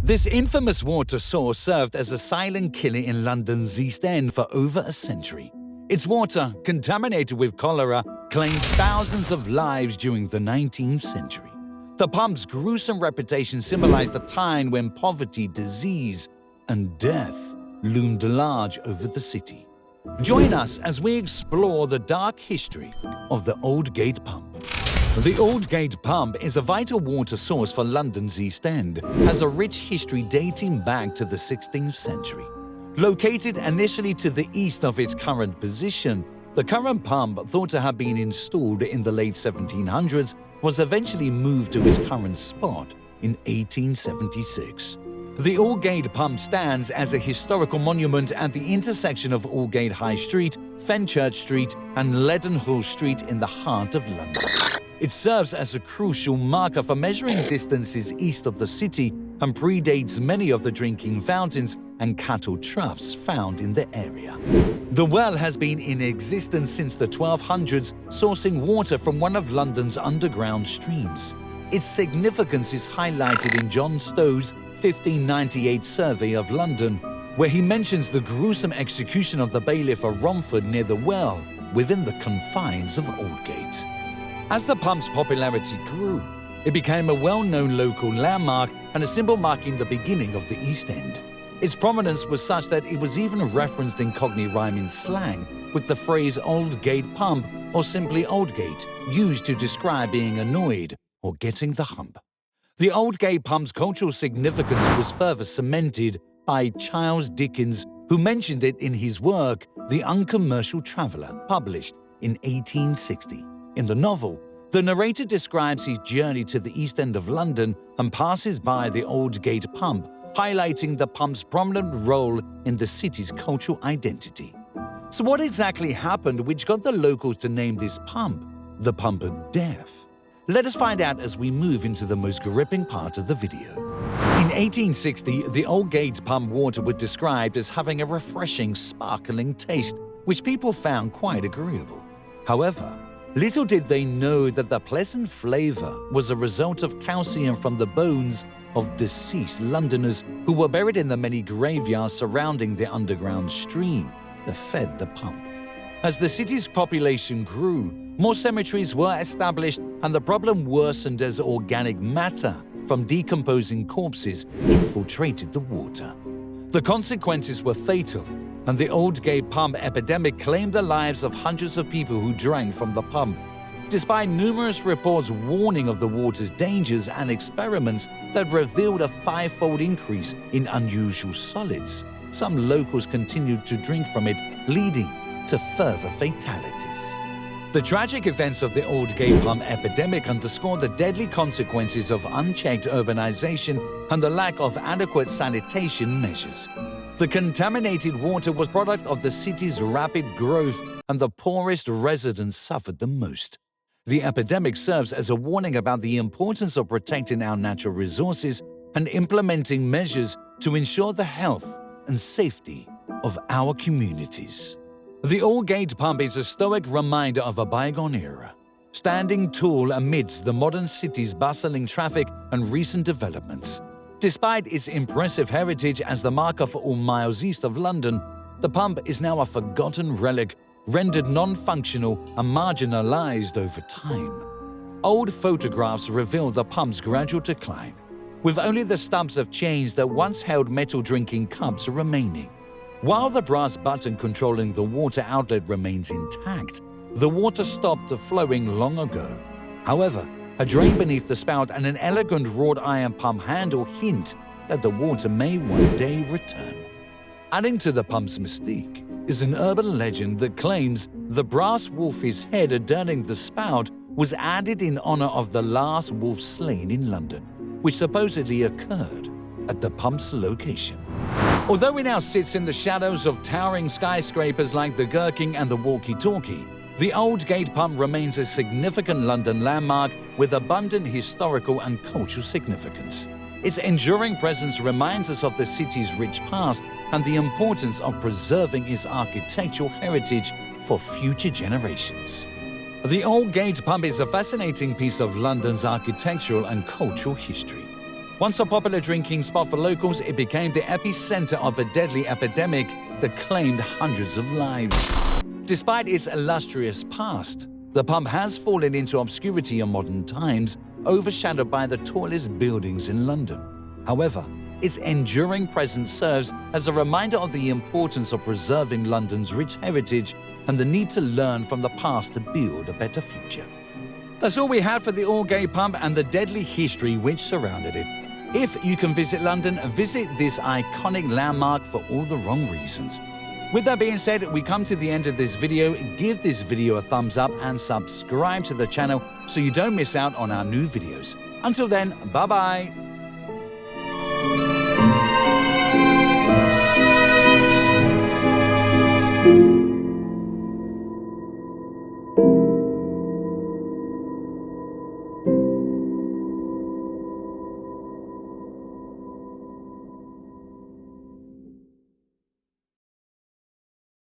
This infamous water source served as a silent killer in London's East End for over a century. Its water, contaminated with cholera, claimed thousands of lives during the 19th century. The pump's gruesome reputation symbolized a time when poverty, disease, and death loomed large over the city. Join us as we explore the dark history of the Aldgate Pump. The Aldgate Pump is a vital water source for London's East End, has a rich history dating back to the 16th century. Located initially to the east of its current position, the current pump, thought to have been installed in the late 1700s, was eventually moved to its current spot in 1876. The Aldgate Pump stands as a historical monument at the intersection of Aldgate High Street, Fenchurch Street, and Leadenhall Street in the heart of London. It serves as a crucial marker for measuring distances east of the city and predates many of the drinking fountains and cattle troughs found in the area. The well has been in existence since the 1200s, sourcing water from one of London's underground streams. Its significance is highlighted in John Stow's 1598 survey of London, where he mentions the gruesome execution of the bailiff of Romford near the well within the confines of Aldgate. As the pump's popularity grew, it became a well-known local landmark and a symbol marking the beginning of the East End. Its prominence was such that it was even referenced in Cockney rhyming slang, with the phrase Aldgate Pump or simply Aldgate used to describe being annoyed or getting the hump. The Aldgate Pump's cultural significance was further cemented by Charles Dickens, who mentioned it in his work The Uncommercial Traveller, published in 1860. In the novel, the narrator describes his journey to the East End of London and passes by the Aldgate Pump, highlighting the pump's prominent role in the city's cultural identity. So what exactly happened which got the locals to name this pump the Pump of Death? Let us find out as we move into the most gripping part of the video. In 1860, the Aldgate Pump water was described as having a refreshing, sparkling taste, which people found quite agreeable. However, little did they know that the pleasant flavor was a result of calcium from the bones of deceased Londoners who were buried in the many graveyards surrounding the underground stream that fed the pump. As the city's population grew, more cemeteries were established and the problem worsened as organic matter from decomposing corpses infiltrated the water. The consequences were fatal, and the Aldgate Pump epidemic claimed the lives of hundreds of people who drank from the pump. Despite numerous reports warning of the water's dangers and experiments that revealed a five-fold increase in unusual solids, some locals continued to drink from it, leading to further fatalities. The tragic events of the Aldgate Pump epidemic underscore the deadly consequences of unchecked urbanization and the lack of adequate sanitation measures. The contaminated water was a product of the city's rapid growth, and the poorest residents suffered the most. The epidemic serves as a warning about the importance of protecting our natural resources and implementing measures to ensure the health and safety of our communities. The Aldgate Pump is a stoic reminder of a bygone era, standing tall amidst the modern city's bustling traffic and recent developments. Despite its impressive heritage as the marker for all miles east of London, the pump is now a forgotten relic, rendered non-functional and marginalized over time. Old photographs reveal the pump's gradual decline, with only the stubs of chains that once held metal drinking cups remaining. While the brass button controlling the water outlet remains intact, the water stopped flowing long ago. However, a drain beneath the spout and an elegant wrought iron pump handle hint that the water may one day return. Adding to the pump's mystique is an urban legend that claims the brass wolf's head adorning the spout was added in honor of the last wolf slain in London, which supposedly occurred at the pump's location. Although it now sits in the shadows of towering skyscrapers like the Gherkin and the Walkie-Talkie, the Aldgate Pump remains a significant London landmark with abundant historical and cultural significance. Its enduring presence reminds us of the city's rich past and the importance of preserving its architectural heritage for future generations. The Aldgate Pump is a fascinating piece of London's architectural and cultural history. Once a popular drinking spot for locals, it became the epicenter of a deadly epidemic that claimed hundreds of lives. Despite its illustrious past, the pump has fallen into obscurity in modern times, overshadowed by the tallest buildings in London. However, its enduring presence serves as a reminder of the importance of preserving London's rich heritage and the need to learn from the past to build a better future. That's all we had for the Aldgate Pump and the deadly history which surrounded it. If you can visit London, visit this iconic landmark for all the wrong reasons. With that being said, we come to the end of this video. Give this video a thumbs up and subscribe to the channel so you don't miss out on our new videos. Until then, bye-bye.